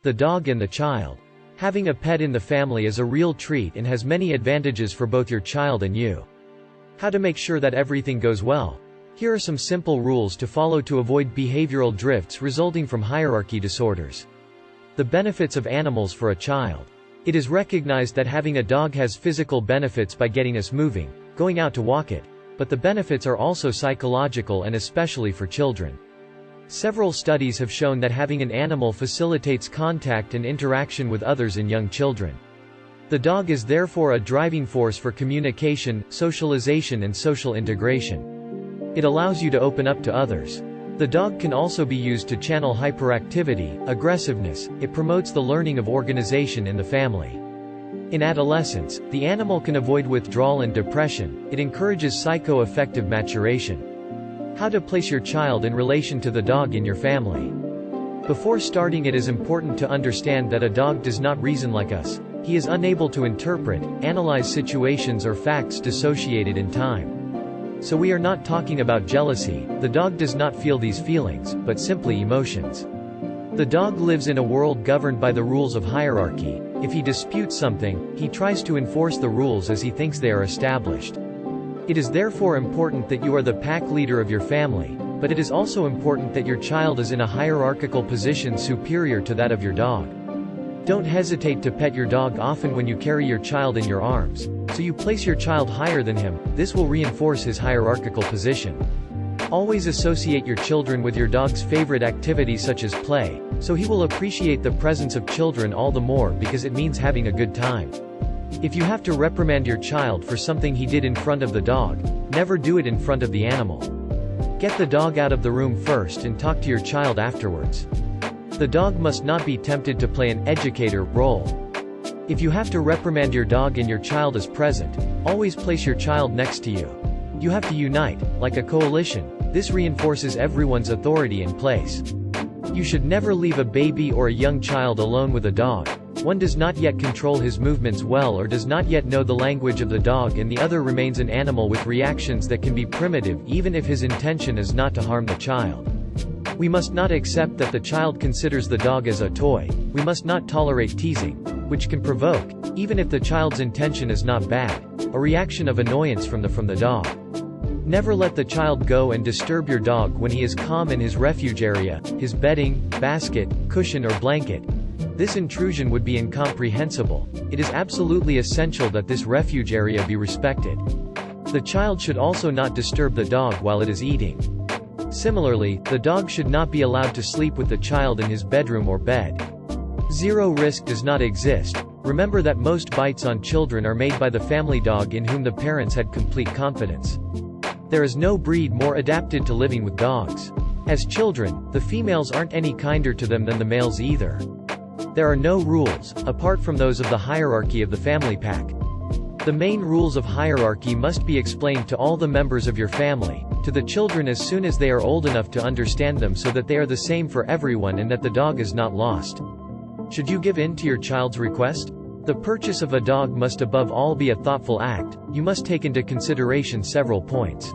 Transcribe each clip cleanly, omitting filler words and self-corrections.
The dog and the child. Having a pet in the family is a real treat and has many advantages for both your child and you. How to make sure that everything goes well? Here are some simple rules to follow to avoid behavioral drifts resulting from hierarchy disorders. The benefits of animals for a child. It is recognized that having a dog has physical benefits by getting us moving, going out to walk it, but the benefits are also psychological and especially for children. Several studies have shown that having an animal facilitates contact and interaction with others in young children. The dog is therefore a driving force for communication, socialization and social integration. It allows you to open up to others. The dog can also be used to channel hyperactivity, aggressiveness. It promotes the learning of organization in the family. In adolescence, the animal can avoid withdrawal and depression. It encourages psycho-affective maturation. How to place your child in relation to the dog in your family. Before starting, it is important to understand that a dog does not reason like us. He is unable to interpret, analyze situations or facts dissociated in time. So we are not talking about jealousy. The dog does not feel these feelings, but simply emotions. The dog lives in a world governed by the rules of hierarchy. If he disputes something, he tries to enforce the rules as he thinks they are established. It is therefore important that you are the pack leader of your family, but it is also important that your child is in a hierarchical position superior to that of your dog. Don't hesitate to pet your dog often when you carry your child in your arms, so you place your child higher than him. This will reinforce his hierarchical position. Always associate your children with your dog's favorite activities such as play, so he will appreciate the presence of children all the more because it means having a good time. If you have to reprimand your child for something he did in front of the dog, never do it in front of the animal. Get the dog out of the room first and talk to your child afterwards. The dog must not be tempted to play an educator role. If you have to reprimand your dog and your child is present, always place your child next to you. You have to unite, like a coalition. This reinforces everyone's authority in place. You should never leave a baby or a young child alone with a dog. One does not yet control his movements well or does not yet know the language of the dog, and the other remains an animal with reactions that can be primitive even if his intention is not to harm the child. We must not accept that the child considers the dog as a toy. We must not tolerate teasing, which can provoke, even if the child's intention is not bad, a reaction of annoyance from the dog. Never let the child go and disturb your dog when he is calm in his refuge area, his bedding, basket, cushion or blanket. This intrusion would be incomprehensible. It is absolutely essential that this refuge area be respected. The child should also not disturb the dog while it is eating. Similarly, the dog should not be allowed to sleep with the child in his bedroom or bed. Zero risk does not exist. Remember that most bites on children are made by the family dog in whom the parents had complete confidence. There is no breed more adapted to living with dogs. As children, the females aren't any kinder to them than the males either. There are no rules, apart from those of the hierarchy of the family pack. The main rules of hierarchy must be explained to all the members of your family, to the children as soon as they are old enough to understand them, so that they are the same for everyone and that the dog is not lost. Should you give in to your child's request? The purchase of a dog must above all be a thoughtful act. You must take into consideration several points.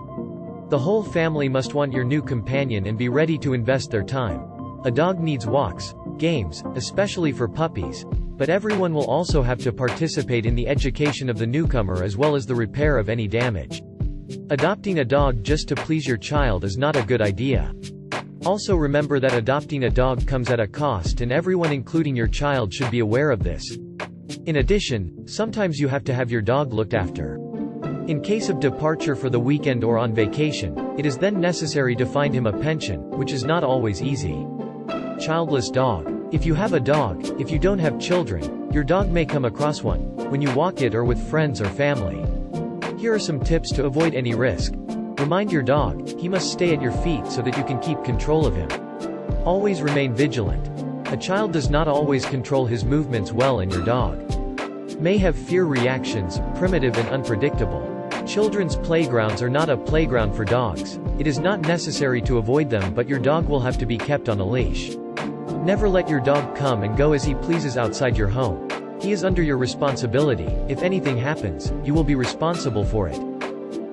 The whole family must want your new companion and be ready to invest their time. A dog needs walks, games, especially for puppies, but everyone will also have to participate in the education of the newcomer as well as the repair of any damage. Adopting a dog just to please your child is not a good idea. Also remember that adopting a dog comes at a cost, and everyone including your child should be aware of this. In addition, sometimes you have to have your dog looked after. In case of departure for the weekend or on vacation, it is then necessary to find him a pension, which is not always easy. Childless dog. If you have a dog, if you don't have children, your dog may come across one, when you walk it or with friends or family. Here are some tips to avoid any risk. Remind your dog, he must stay at your feet so that you can keep control of him. Always remain vigilant. A child does not always control his movements well, and your dog may have fear reactions, primitive and unpredictable. Children's playgrounds are not a playground for dogs. It is not necessary to avoid them, but your dog will have to be kept on a leash. Never let your dog come and go as he pleases outside your home. He is under your responsibility. If anything happens, you will be responsible for it.